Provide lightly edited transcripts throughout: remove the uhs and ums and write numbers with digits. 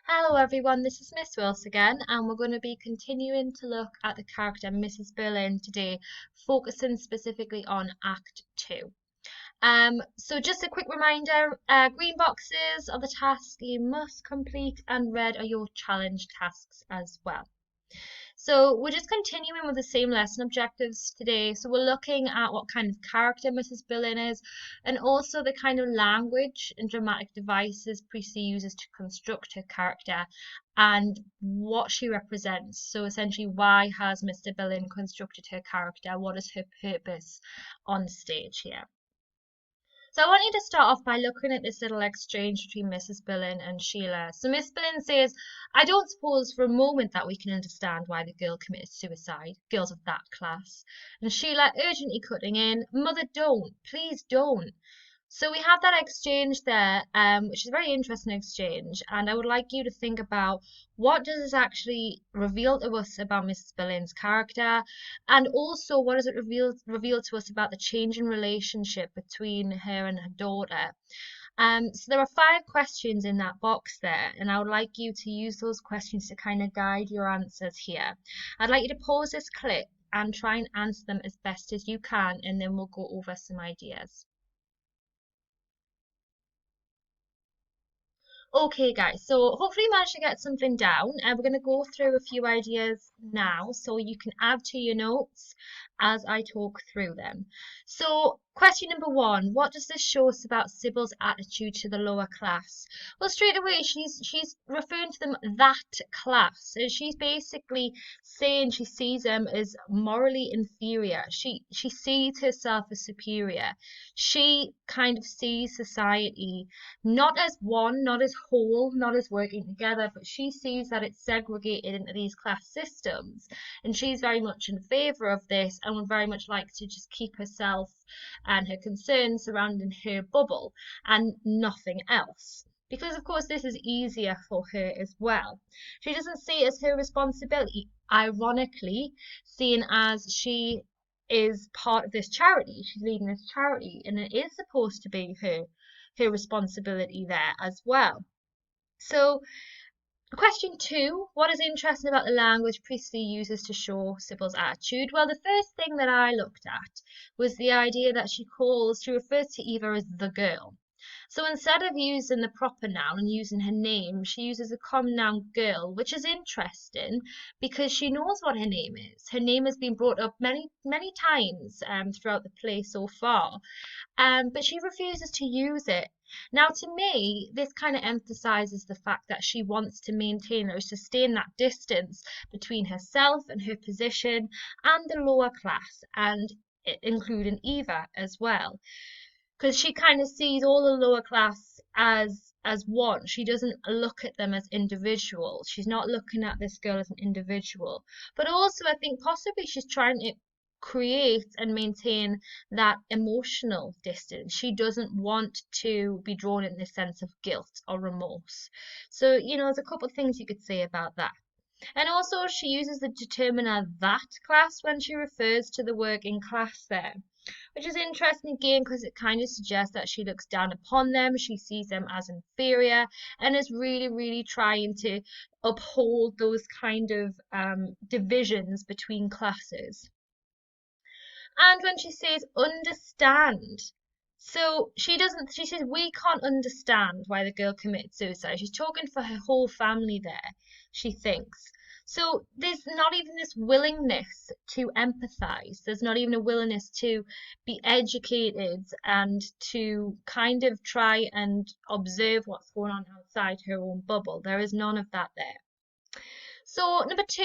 Hello everyone, this is Miss Wills again, and we're going to be continuing to look at the character Mrs. Berlin today, focusing specifically on Act 2. So just a quick reminder, green boxes are the tasks you must complete and red are your challenge tasks as well. So we're just continuing with the same lesson objectives today. So we're looking at what kind of character Mrs. Berlin is, and also the kind of language and dramatic devices Priestley uses to construct her character and what she represents. So essentially, why has Mr. Berlin constructed her character? What is her purpose on stage here? So I want you to start off by looking at this little exchange between Mrs. Berlin and Sheila. So Miss Berlin says, I don't suppose for a moment that we can understand why the girl committed suicide, girls of that class. And Sheila urgently cutting in, Mother, don't, please don't. So we have that exchange there, which is a very interesting exchange, and I would like you to think about what does this actually reveal to us about Mrs. Berlin's character, and also what does it reveal to us about the changing relationship between her and her daughter. So there are 5 questions in that box there, and I would like you to use those questions to kind of guide your answers here. I'd like you to pause this clip and try and answer them as best as you can, and then we'll go over some ideas. Okay, guys, so hopefully you managed to get something down. We're going to go through a few ideas now so you can add to your notes as I talk through them. So, question number 1, what does this show us about Sybil's attitude to the lower class? Well, straight away, she's referring to them that class. And she's basically saying she sees them as morally inferior. She sees herself as superior. She kind of sees society not as one, not as whole, not as working together, but she sees that it's segregated into these class systems. And she's very much in favour of this and would very much like to just keep herself and her concerns surrounding her bubble and nothing else. Because, of course, this is easier for her as well. She doesn't see it as her responsibility, ironically, seeing as she is part of this charity. She's leading this charity, and it is supposed to be her responsibility there as well. So, question 2, what is interesting about the language Priestley uses to show Sybil's attitude? Well, the first thing that I looked at was the idea that she refers to Eva as the girl. So instead of using the proper noun and using her name, she uses a common noun girl, which is interesting because she knows what her name is. Her name has been brought up many times throughout the play so far, but she refuses to use it. Now, to me, this kind of emphasizes the fact that she wants to maintain or sustain that distance between herself and her position and the lower class, and including Eva as well, because she kind of sees all the lower class as one. She doesn't look at them as individuals. She's not looking at this girl as an individual. But also, I think possibly she's trying to create and maintain that emotional distance. She doesn't want to be drawn in this sense of guilt or remorse. So, there's a couple of things you could say about that. And also, she uses the determiner that class when she refers to the working class there, which is interesting again because it kind of suggests that she looks down upon them, she sees them as inferior, and is really trying to uphold those kind of divisions between classes. And when she says understand, so she says we can't understand why the girl committed suicide. She's talking for her whole family there, she thinks. So there's not even this willingness to empathize. There's not even a willingness to be educated and to kind of try and observe what's going on outside her own bubble. There is none of that there. So number 2,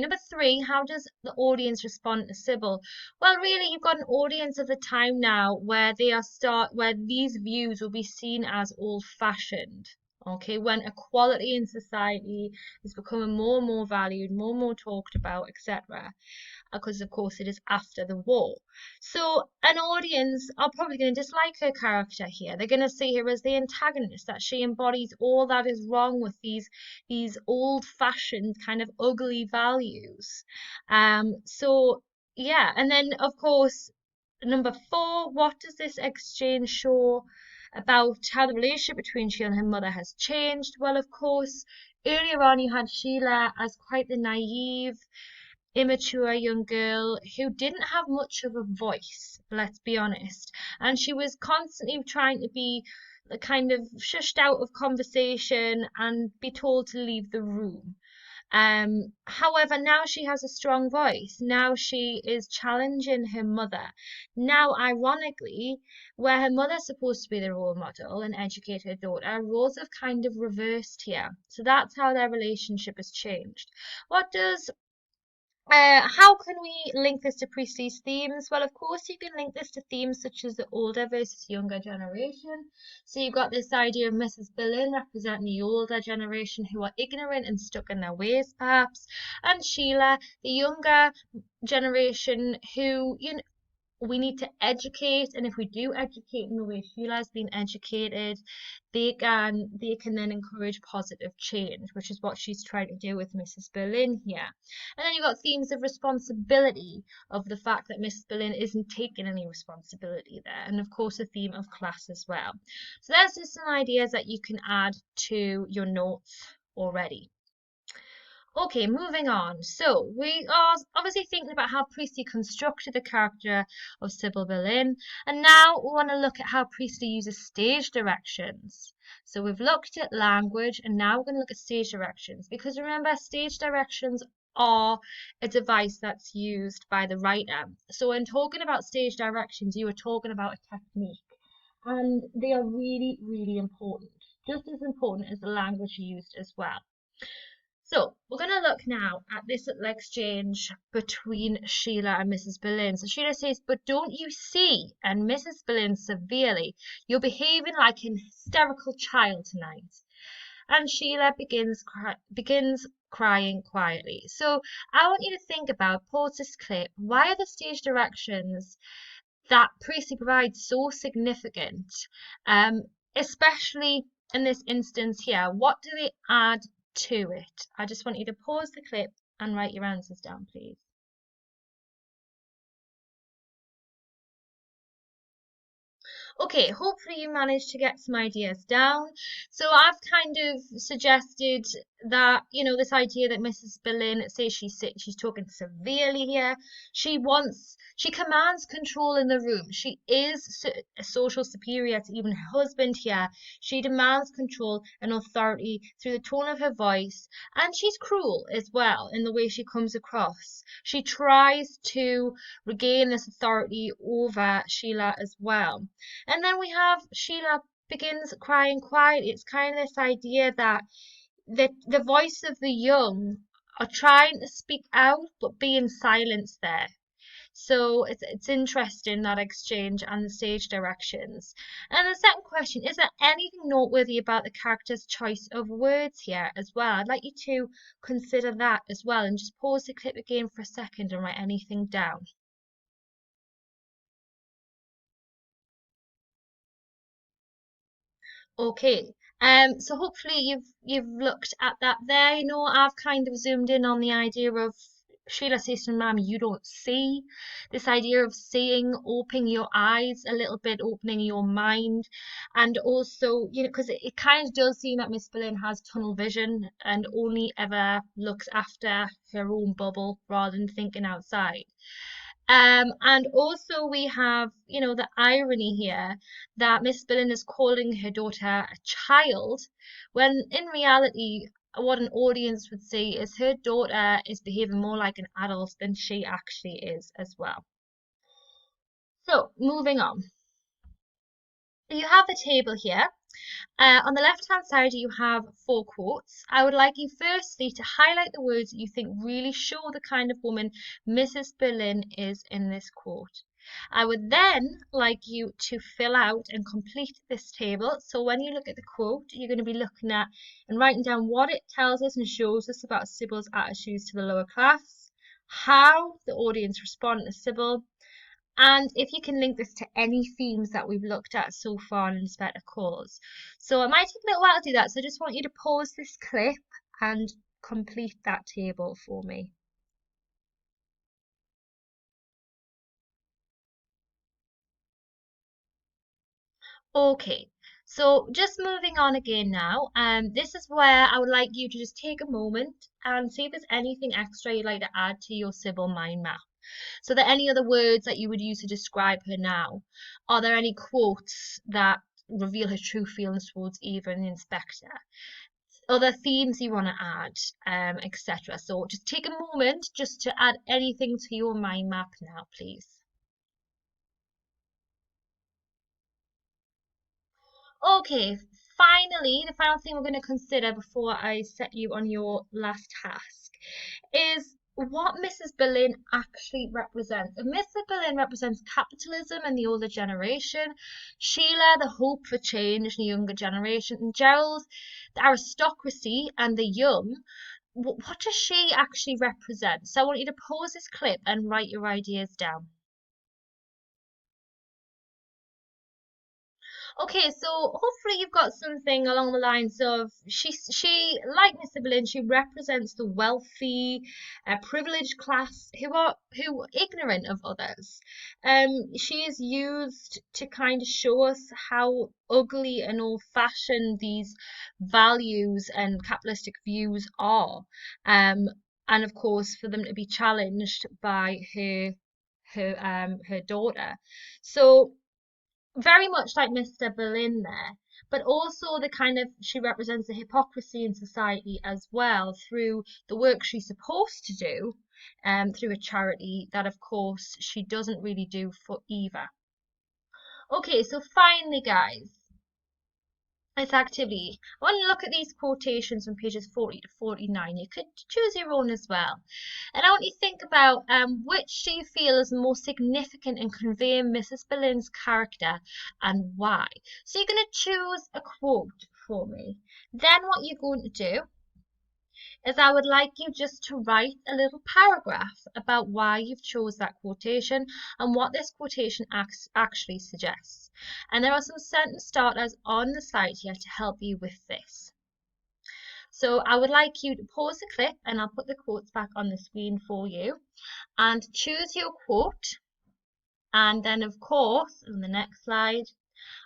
number 3, how does the audience respond to Sybil? Well, really, you've got an audience of the time now where where these views will be seen as old-fashioned. Okay, when equality in society is becoming more and more valued, more and more talked about, etc. Because of course it is after the war. So an audience are probably going to dislike her character here. They're going to see her as the antagonist, that she embodies all that is wrong with these old-fashioned kind of ugly values. So yeah, and then of course number 4, what does this exchange show about how the relationship between Sheila and her mother has changed. Well, of course, earlier on you had Sheila as quite the naive, immature young girl who didn't have much of a voice, let's be honest. And she was constantly trying to be kind of shushed out of conversation and be told to leave the room. However, now she has a strong voice. Now she is challenging her mother. Now, ironically, where her mother's supposed to be the role model and educate her daughter, roles have kind of reversed here. So that's how their relationship has changed. What does how can we link this to Priestley's themes? Well, of course, you can link this to themes such as the older versus younger generation. So you've got this idea of Mrs. Billin representing the older generation who are ignorant and stuck in their ways, perhaps, and Sheila, the younger generation who, we need to educate, and if we do educate in the way Sheila's been educated, they can then encourage positive change, which is what she's trying to do with Mrs. Berlin here. And then you've got themes of responsibility, of the fact that Mrs. Berlin isn't taking any responsibility there, and of course a theme of class as well. So there's just some ideas that you can add to your notes already. Okay, moving on. So we are obviously thinking about how Priestley constructed the character of Sybil Berlin, and now we want to look at how Priestley uses stage directions. So we've looked at language, and now we're going to look at stage directions, because remember, stage directions are a device that's used by the writer. So when talking about stage directions, you are talking about a technique, and they are really, really important, just as important as the language used as well. So we're going to look now at this little exchange between Sheila and Mrs. Berlin. So Sheila says, "But don't you see?" And Mrs. Berlin severely, "You're behaving like an hysterical child tonight." And Sheila begins crying quietly. So I want you to think about, pause this clip, why are the stage directions that Priestley provides so significant? Especially in this instance here, what do they add to it? I just want you to pause the clip and write your answers down, please. Okay, hopefully you managed to get some ideas down. So I've kind of suggested that, this idea that Mrs. Berlin says she's talking severely here. She commands control in the room. She is a social superior to even her husband here. She demands control and authority through the tone of her voice, and she's cruel as well in the way she comes across. She tries to regain this authority over Sheila as well. And then we have Sheila begins crying quietly. It's kind of this idea that the voice of the young are trying to speak out but being silenced there. So it's interesting, that exchange and the stage directions. And the second question, is there anything noteworthy about the character's choice of words here as well? I'd like you to consider that as well, and just pause the clip again for a second and write anything down. Okay, so hopefully you've looked at that there. I've kind of zoomed in on the idea of Sheila says to Mum, "You don't see." This idea of seeing, opening your eyes a little bit, opening your mind, and also, because it kind of does seem that Miss Boleyn has tunnel vision and only ever looks after her own bubble rather than thinking outside. And also we have, the irony here that Miss Billen is calling her daughter a child, when in reality, what an audience would see is her daughter is behaving more like an adult than she actually is as well. So, moving on. You have the table here. On the left-hand side, you have 4 quotes. I would like you firstly to highlight the words that you think really show the kind of woman Mrs. Berlin is in this quote. I would then like you to fill out and complete this table. So when you look at the quote, you're going to be looking at and writing down what it tells us and shows us about Sybil's attitudes to the lower class, how the audience respond to Sybil, and if you can link this to any themes that we've looked at so far in Inspector Calls. So it might take a little while to do that, so I just want you to pause this clip and complete that table for me. Okay, So just moving on again now, this is where I would like you to just take a moment and see if there's anything extra you'd like to add to your Sybil mind map. So are there any other words that you would use to describe her now? Are there any quotes that reveal her true feelings towards Eva and the inspector? Other themes you want to add, etc. So just take a moment just to add anything to your mind map now, please. Okay, finally, the final thing we're going to consider before I set you on your last task is what Mrs. Boleyn actually represents. If Mrs. Boleyn represents capitalism and the older generation, Sheila, the hope for change in the younger generation, and Gerald, the aristocracy and the young, what does she actually represent? So I want you to pause this clip and write your ideas down. Okay, so hopefully you've got something along the lines of she like Mr. Boleyn, she represents the wealthy, privileged class who are ignorant of others. She is used to kind of show us how ugly and old-fashioned these values and capitalistic views are, and of course for them to be challenged by her daughter. So very much like Mr. Berlin there, but also the kind of she represents the hypocrisy in society as well through the work she's supposed to do, through a charity that of course she doesn't really do for Eva. Okay, so finally guys, this activity. I want to look at these quotations from pages 40 to 49. You could choose your own as well. And I want you to think about which do you feel is most significant in conveying Mrs. Boleyn's character and why. So you're going to choose a quote for me. Then what you're going to do is I would like you just to write a little paragraph about why you've chose that quotation and what this quotation actually suggests. And there are some sentence starters on the slide here to help you with this. So I would like you to pause the clip and I'll put the quotes back on the screen for you and choose your quote. And then of course, on the next slide,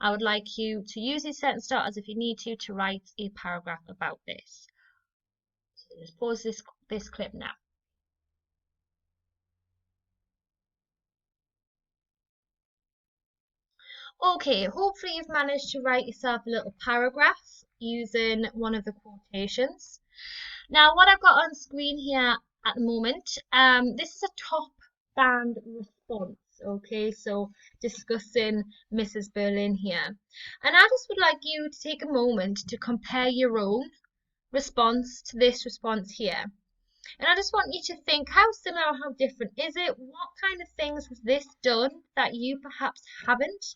I would like you to use these sentence starters if you need to write a paragraph about this. Just pause this clip now. Okay, hopefully you've managed to write yourself a little paragraph using one of the quotations. Now, what I've got on screen here at the moment, this is a top band response. Okay, so discussing Mrs. Boleyn here. And I just would like you to take a moment to compare your own response to this response here. And I just want you to think how similar or how different is it? What kind of things has this done that you perhaps haven't,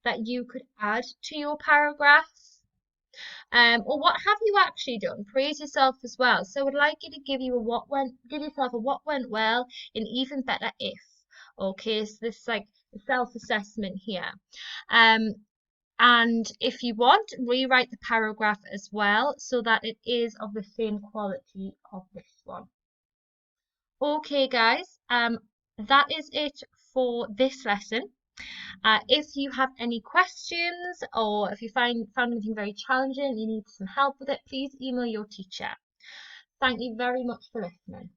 that you could add to your paragraphs? Or what have you actually done? Praise yourself as well. So I would like you to give yourself a what went well and even better if. Okay, so this is like a self-assessment here. And if you want, rewrite the paragraph as well so that it is of the same quality of this one. Okay, guys, that is it for this lesson. If you have any questions or if you found anything very challenging, you need some help with it, please email your teacher. Thank you very much for listening.